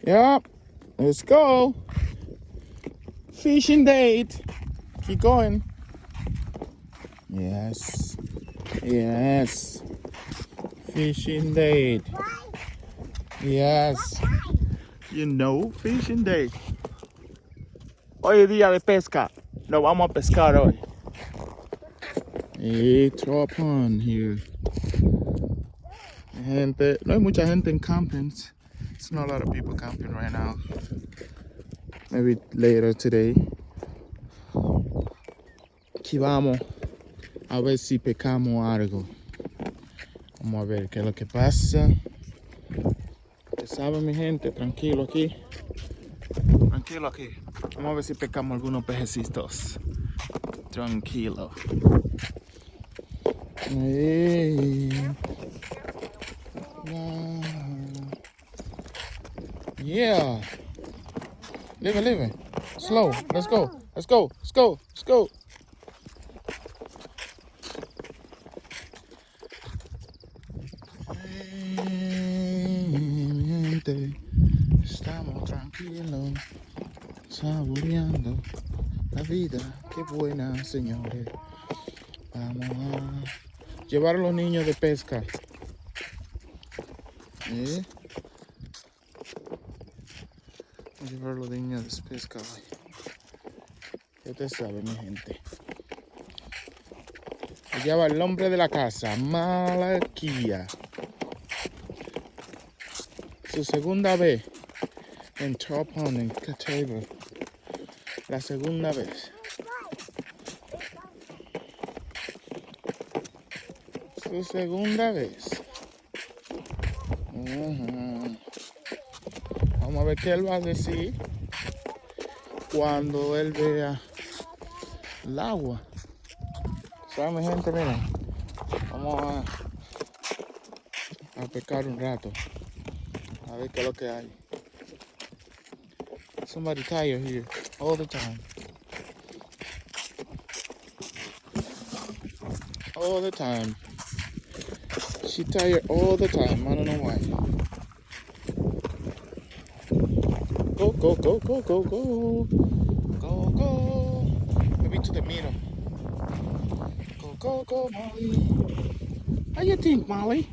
Yep. Let's go. Fishing date. Keep going. Yes. Yes. Fishing date. Yes. You know, fishing date. Hoy es día de pesca. Nos vamos a pescar hoy. It's open here. Gente, no hay mucha gente en campings. There's not a lot of people camping right now. Maybe later today. Aquí vamos a ver si pescamos algo. Vamos a ver qué es lo que pasa. Ustedes saben, mi gente, tranquilo aquí. Tranquilo aquí. Vamos a ver si pescamos algunos pejecitos. Tranquilo. Hey. Yeah. Leave it. Slow. Let's go. Let's go. Let's go. Let's go. Hey, mi gente. Estamos tranquilos. Saboreando la vida. Qué buena, señores. Vamos a llevar a los niños de pesca. ¿Eh? Vamos a llevar a los niños de pesca hoy. Ya ustedes saben, mi gente. Allá va el hombre de la casa, Malaquía. Su segunda vez en Top Pond, en Catawba. La segunda vez. Su segunda vez. Vamos a ver qué él va a decir cuando él vea el agua. ¿Saben, mi gente? Miren, vamos a pescar un rato. A ver qué es lo que hay. Somebody tired here all the time. All the time. She tired all the time. I don't know why. Go, go, go, go, go, go. Go, go. Maybe to the middle. Go, go, go, Molly. How you think, Molly?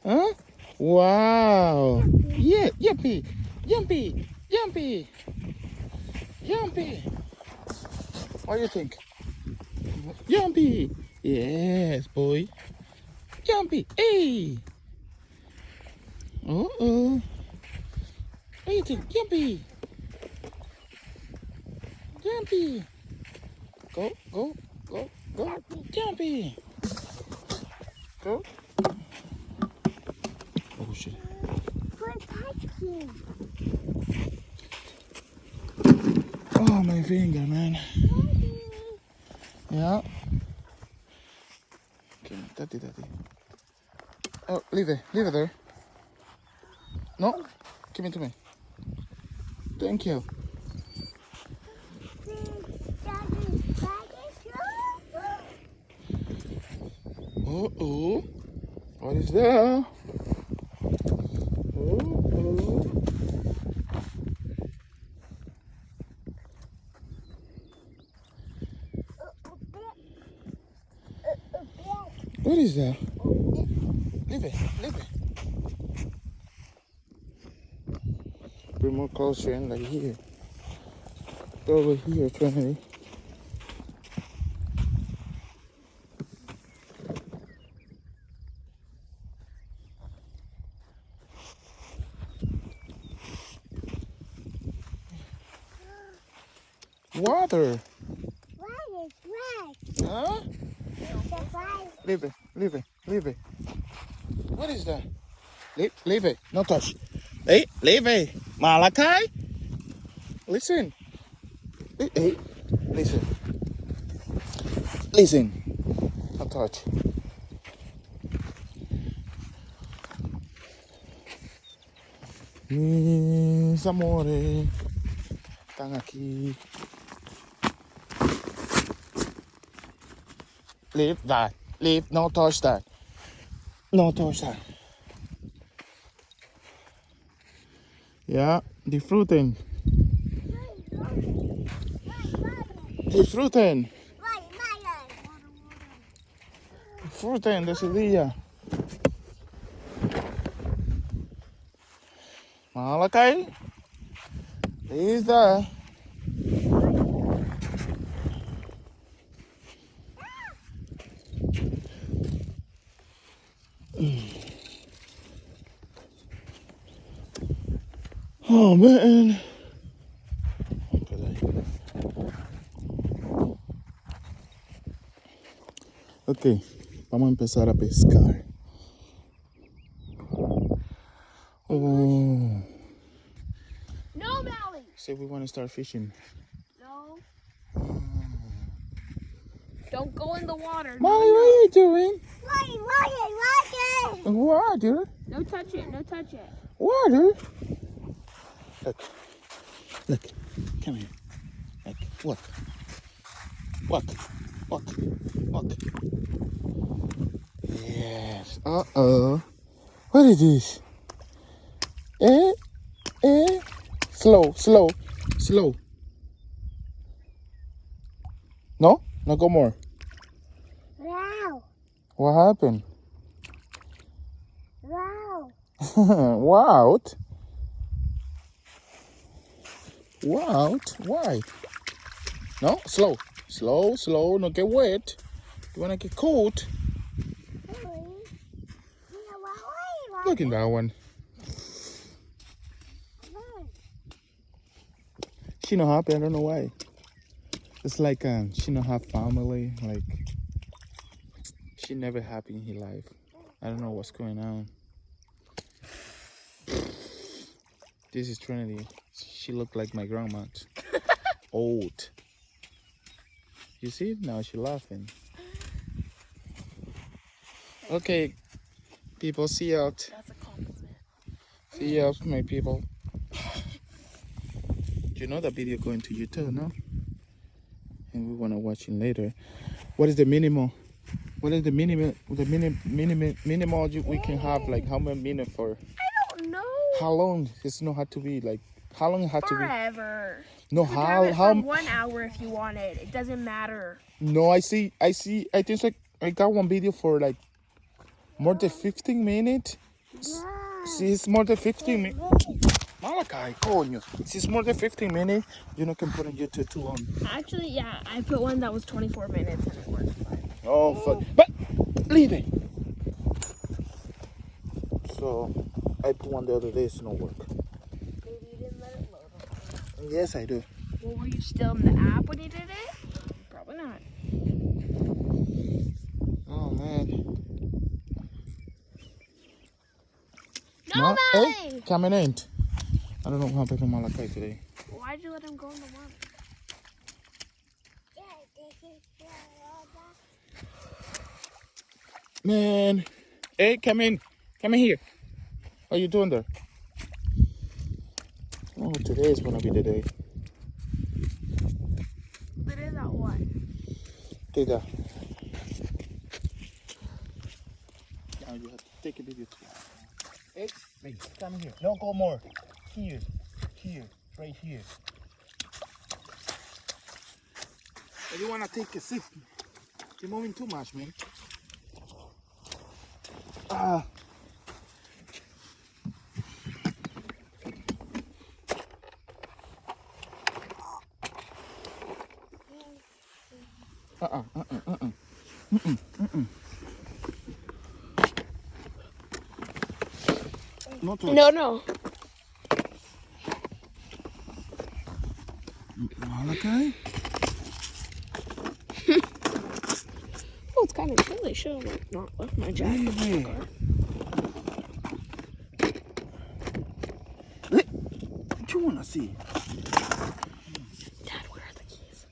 Huh? Wow. Yeah, yumpy. Yumpy. Yumpy. Yumpy. What do you think? Yumpy. Yes, boy. Yumpy. Hey. Uh-oh. What do you think? Yumpy. Yumpy. Go, go, go, go. Yumpy. Go. Oh, shit. Oh, my finger, man. Yeah. Okay, daddy. Oh, leave it there. No, give it to me. Thank you. Uh-oh. What is that? Uh-oh. What is that? Leave it. Bring more closer in, like here. Go over here, Trinity. Water. Huh? Leave it. What is that? Leave it. No touch. Hey, leave it. Malachi? Listen. Hey, listen. No touch. Mis amores están aquí. Leave that. Leave. No touch that. No touch that. Yeah, disfruten. Disfruten. Disfruten de ese día. Malachi, he's there. Oh man. Ok, vamos a empezar a pescar. Oh. No, Mally. Say we want to start fishing. No. Don't go in the water. Molly, what are you doing? Water. Water? No touch it. No touch it. Water? Look. Look. Come here. Look. Walk. Walk. Walk. Walk. Yes. Uh-oh. What is this? Slow, slow, slow. No? No go more. Wow. What happened? Wow. Wow. Wow. Why? No? Slow. Slow, slow. No get wet. You wanna get cold? Look at that one. She not happy. I don't know why. It's like she not have family. Like she never happy in her life. I don't know what's going on. This is Trinity. She looked like my grandma. Old. You see? Now she's laughing. Okay, people, see you out. That's a compliment. See you out, my people. You know that video going to YouTube, no? And we want to watch it later. What is the minimum? What is the minimum? The minimal we can have? Like how many minutes for? I don't know. How long? It's not had to be like. How long it had to be? Forever. No, You could have it how? for 1 hour if you wanted. It doesn't matter. No, I see. I think it's like I got one video for like more than 15 minutes. See, it's more than 15 minutes. Malachi, coño. Si it's more than 15 minutes, you know, can put on YouTube too long. Actually, yeah, I put one that was 24 minutes and it worked fine. Oh, fuck. But, leave it. So, I put one the other day, it's no work. Maybe you didn't let it load. Yes, I do. Well, were you still in the app when you did it? Probably not. Oh, man. No, Melly! Hey, coming in. I don't know what happened to Malachi today. Why'd you let him go in the water? Man. Hey, come in. Come in here. What are you doing there? Oh, today is going to be the day. But is that what? Take that. Now you have to take a video too. Hey, wait, come here. No, go more. Here, right here. If you want to take a sip, you're moving too much, man. No touch. No. Malachi? Oh, it's kind of chilly. Should have not left my jacket in the car. What you want to see? Dad, where are the keys?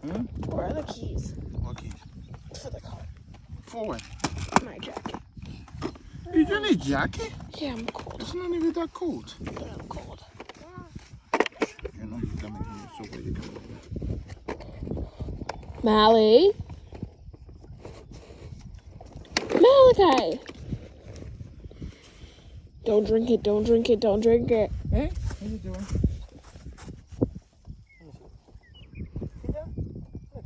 Hmm? Where are the keys? What keys? For the car. For what? My jacket. You don't need a jacket? Yeah, I'm cold. It's not even that cold. But I'm cold. You know, you come in here so where you go. Mally? Malachi! Don't drink it, don't drink it, don't drink it. Hey, how you doing? See that? Look.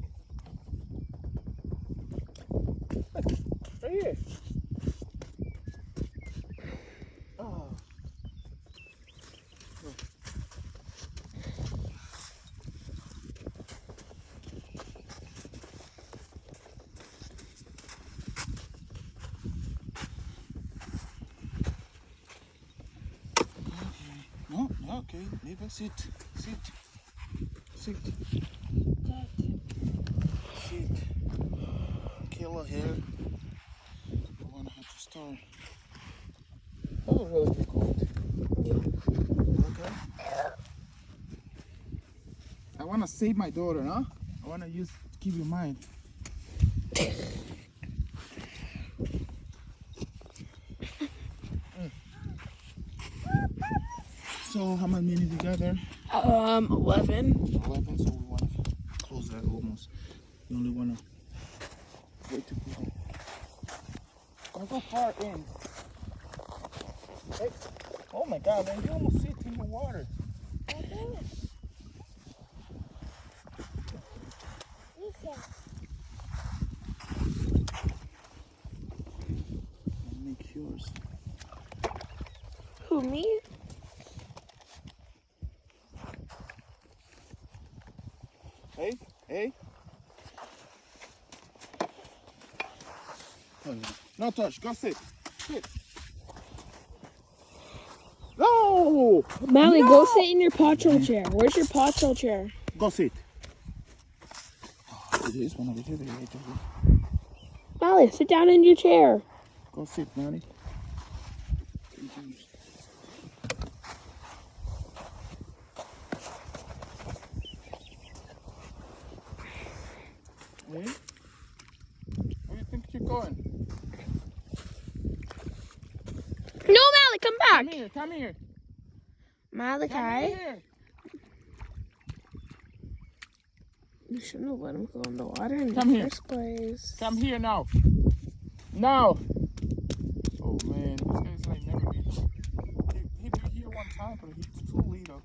Look. Right here. Oh. No, okay, leave it, sit. Sit. Killer here. I'm gonna have to start. Oh, really be cold. Okay. I wanna save my daughter, huh? I wanna keep in mind. So how many minutes together? 11. 11, so we want to close that almost. We only want to wait to go. Don't go far in. Hey. Oh my God, man, you almost sit in the water. Make yours. Who, me? Hey. Oh, yeah. No touch, go sit. No! Mally, No! go sit in your patrol chair. Where's your patrol chair? Go sit. Oh, this one over here. Mally, sit down in your chair. Go sit, Manny. Hey? Where do you think you're going? No, Mally, come back. Come here. Malachi, Here. you shouldn't have let him go in the water in Come the here. first place. Come here now. Now. Oh man, this guy's like never been. He been here one time, but he's too little.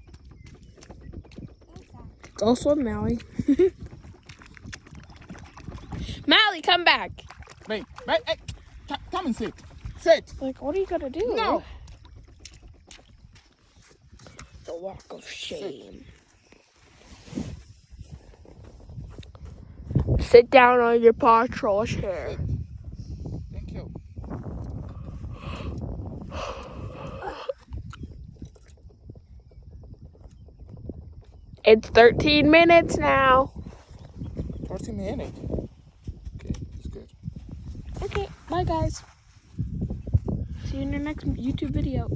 Go swim, Mally. Mally, come back. Wait, hey, come and sit. Sit. Like, what are you gonna do? No. The walk of shame. Sit down on your patrol chair. Thank you. It's 13 minutes now. 13 minutes. Okay, that's good. Okay, bye guys. See you in your next YouTube video.